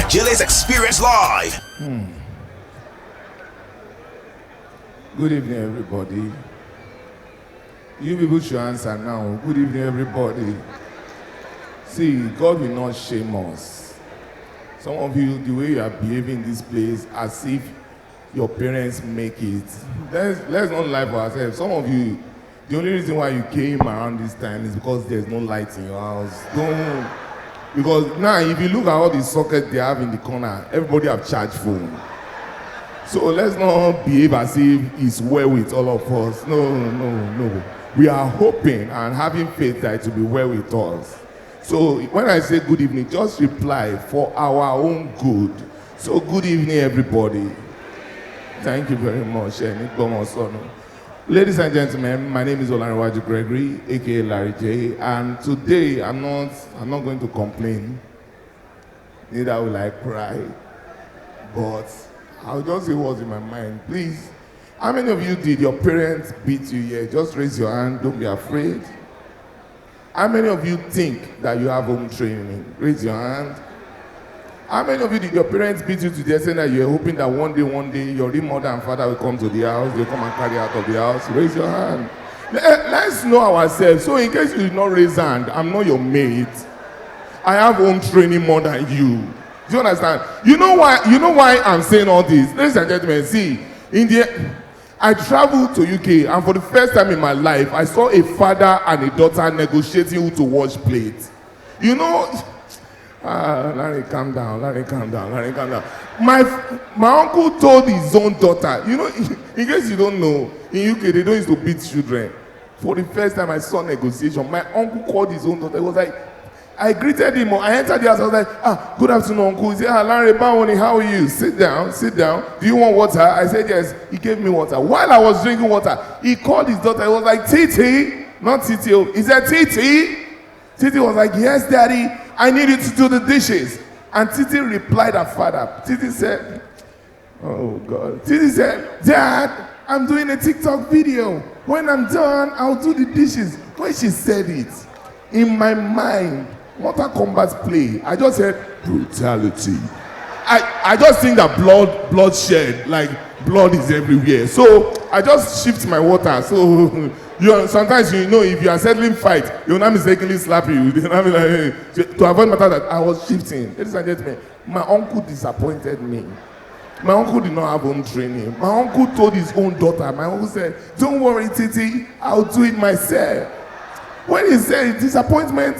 Ajele's Experience Live. Good evening, everybody. You people should answer now. Good evening, everybody. See, God will not shame us. Some of you, the way you are behaving in this place, as if your parents make it. Let's not lie for ourselves. Some of you, the only reason why you came around this time is because there's no light in your house. Don't. Because now, if you look at all the sockets they have in the corner, everybody have charged phone. So let's not behave as if it's well with all of us. No. We are hoping and having faith that it will be well with us. So when I say good evening, just reply for our own good. So good evening, everybody. Thank you very much. Ladies and gentlemen, my name is Olanrewaju Gregory, aka Larry J. And today I'm not going to complain. Neither will I cry. But I'll just say what's in my mind. Please, how many of you did your parents beat you here? Just raise your hand, don't be afraid. How many of you think that you have home training? Raise your hand. How many of you did your parents beat you to the extent that you're hoping that one day your real mother and father will come to the house, they'll come and carry you out of the house? Raise your hand. Let's know ourselves. So in case you did not raise hand, I'm not your mate. I have home training more than you. Do you understand? You know why I'm saying all this? Ladies and gentlemen, see, I traveled to UK, and for the first time in my life, I saw a father and a daughter negotiating who to wash plates. You know, Larry, calm down. My uncle told his own daughter, you know, in case you don't know, in UK, they don't used to beat children. For the first time I saw negotiation, my uncle called his own daughter. He was like, I greeted him. I entered the house. I was like, good afternoon, uncle. He said, Larry, Bawoni, how are you? Sit down. Do you want water? I said, yes. He gave me water. While I was drinking water, he called his daughter. He was like, Titi. Not Titi. He said, Titi. Titi was like, yes, daddy. I need you to do the dishes. And Titi replied her father. Titi said, oh, God. Titi said, Dad, I'm doing a TikTok video. When I'm done, I'll do the dishes. When she said it, in my mind, Mortal Kombat play, I just said brutality. I just think that blood shed, like blood is everywhere. So I just shift my water. So sometimes if you are settling fight, you will not mistakenly slap you. They will not be like, hey. To avoid matter that I was shifting. Ladies and gentlemen, my uncle disappointed me. My uncle did not have home training. My uncle told his own daughter. My uncle said, "Don't worry, Titi, I'll do it myself." When he said disappointment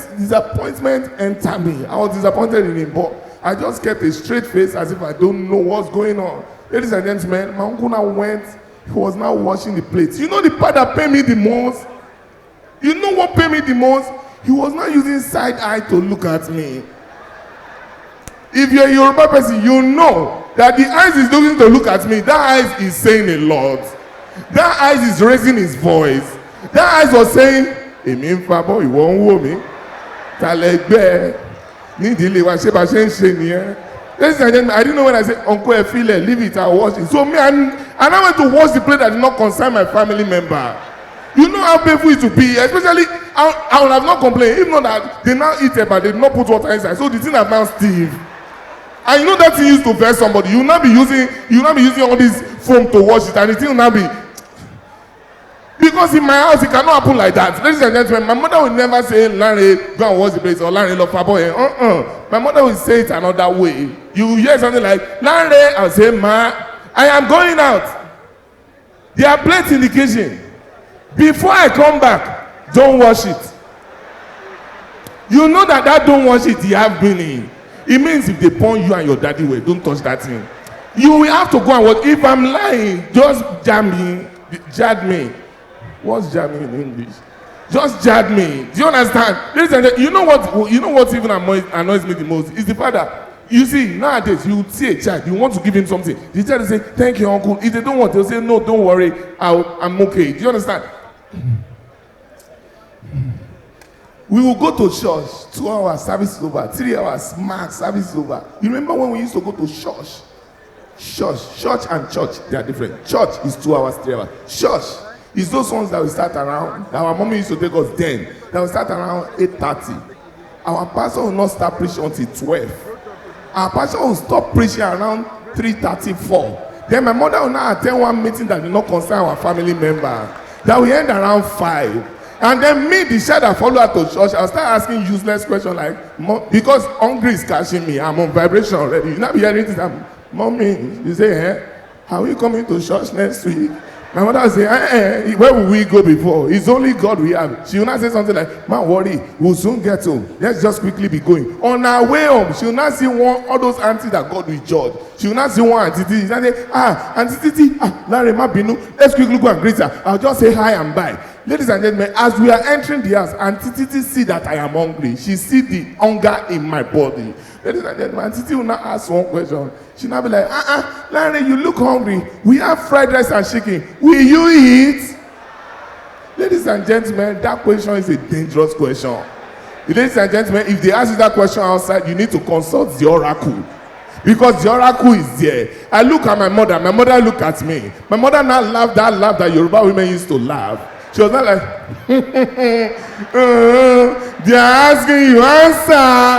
entered me. I was disappointed in him, but I just kept a straight face as if I don't know what's going on. Ladies and gentlemen, my uncle now went, he was now washing the plates. You know the part that paid me the most? You know what paid me the most? He was not using side eye to look at me. If you're a Yoruba person, you know that the eyes is looking to look at me. That eyes is saying a lot. That eyes is raising his voice. That eyes was saying, èmi ń fa bọ́ ìwọ ń wò mí tàlẹ́gbẹ́ nídìílé wa ṣé bá ṣe ń ṣe nìyẹn. Ladies and gentlemen, I didn't know when I said uncle efile leave it I wash it. So me and I went to wash the plate that did not concern my family member. You know how painful it to be, especially I would have not complained if not that they now eat it but they did not put water inside. So the thing have now stiff. And you know that thing used to vex somebody. You will not be using all this foam to wash it, and the thing will not be. Because in my house, it cannot happen like that. Ladies and gentlemen, my mother will never say, Larry, go and wash the place, or Larry, love for boy. My mother will say it another way. You hear something like, Larry, I'll say, Ma, I am going out. There are plates in the kitchen. Before I come back, don't wash it. You know that don't wash it, you have been in. It means if they point you and your daddy way, don't touch that thing. You will have to go and watch. If I'm lying, just jab me. What's jamming in English? Just jab me. Do you understand? Listen, you know what even annoys me the most is the fact that you see nowadays you see a child, you want to give him something. The child will say, "Thank you, uncle." If they don't want, they'll say, "No, don't worry, I'm okay." Do you understand? We will go to church, 2 hours service is over, 3 hours max service is over. You remember when we used to go to church? Church and church, they are different. Church is 2 hours, 3 hours. Church is those ones that we start around, that our mommy used to take us then, that we start around 8:30. Our pastor will not start preaching until 12. Our pastor will stop preaching around 3:34. Then my mother will now attend one meeting that did not concern our family member. That will end around 5. And then me, the child that follow her to church, I'll start asking useless questions like, because hungry is catching me. I'm on vibration already. You not be hearing this. Mommy, you say, are we coming to church next week? My mother will say, where will we go before? It's only God we have. She will not say something like, man, worry, we'll soon get home. Let's just quickly be going. On our way home, she will not see all those aunties that God will judge. She will not see one auntie Titi. She will say, Auntie Titi, Larry, Mabinu, let's quickly go and greet her. I'll just say hi and bye. Ladies and gentlemen, as we are entering the house, Auntie Titi see that I am hungry. She see the hunger in my body. Ladies and gentlemen, Auntie Titi will not ask one question. She will not be like, Larry, you look hungry. We have fried rice and chicken. Will you eat? Ladies and gentlemen, that question is a dangerous question. Ladies and gentlemen, if they ask you that question outside, you need to consult the oracle. Because the oracle is there. I look at my mother look at me. My mother now laughed that laugh that Yoruba women used to laugh. She was not like, they are asking you answer.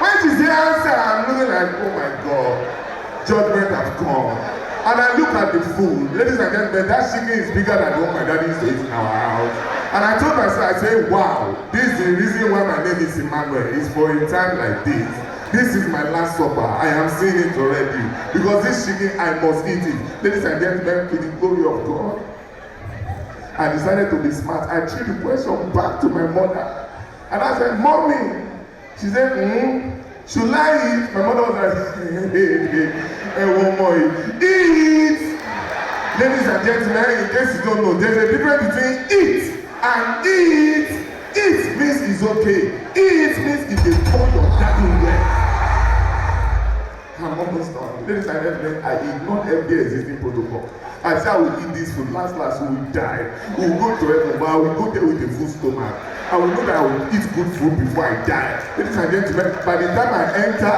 When she say answer, I'm looking like, oh my God, judgment have come. And I look at the food. Ladies and gentlemen, that chicken is bigger than what my daddy used to eat in our house. And I told myself, I said, wow, this is the reason why my name is Emmanuel. It's for a time like this. This is my last supper. I am seeing it already. Because this chicken, I must eat it. Ladies and gentlemen, to the glory of God, I decided to be smart. I threw the question back to my mother. And I said, Mommy. She said, should I eat? My mother was like, one more. Eat! Ladies and gentlemen, in case you don't know, there's a difference between eat and eat. Eat means it's okay. Eat means it's a point of daddy well. I'm almost done. Ladies and gentlemen, I ignored every existing protocol. I said I will eat this food. Last we will die. We will go to heaven, but I will go there with a full stomach. I will know that I will eat good food before I die. Ladies and gentlemen, by the time I enter,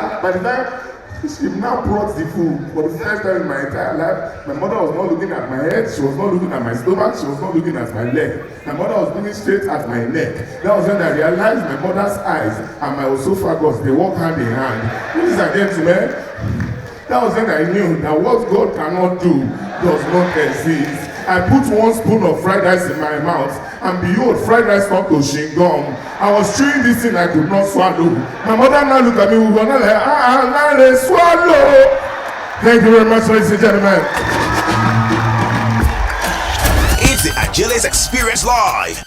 she now brought the food for the first time in my entire life. My mother was not looking at my head. She was not looking at my stomach. She was not looking at my leg. My mother was looking straight at my neck. That was when I realized my mother's eyes and my esophagus, they walk hand in hand. Ladies and gentlemen, that was when I knew that what God cannot do does not exist. I put one spoon of fried rice in my mouth, and behold, fried rice turned to shingum. I was chewing this thing I could not swallow. My mother now looked at me, we were not like, let swallow. Thank you very much, ladies and gentlemen. It's the Ajele's Experience Live.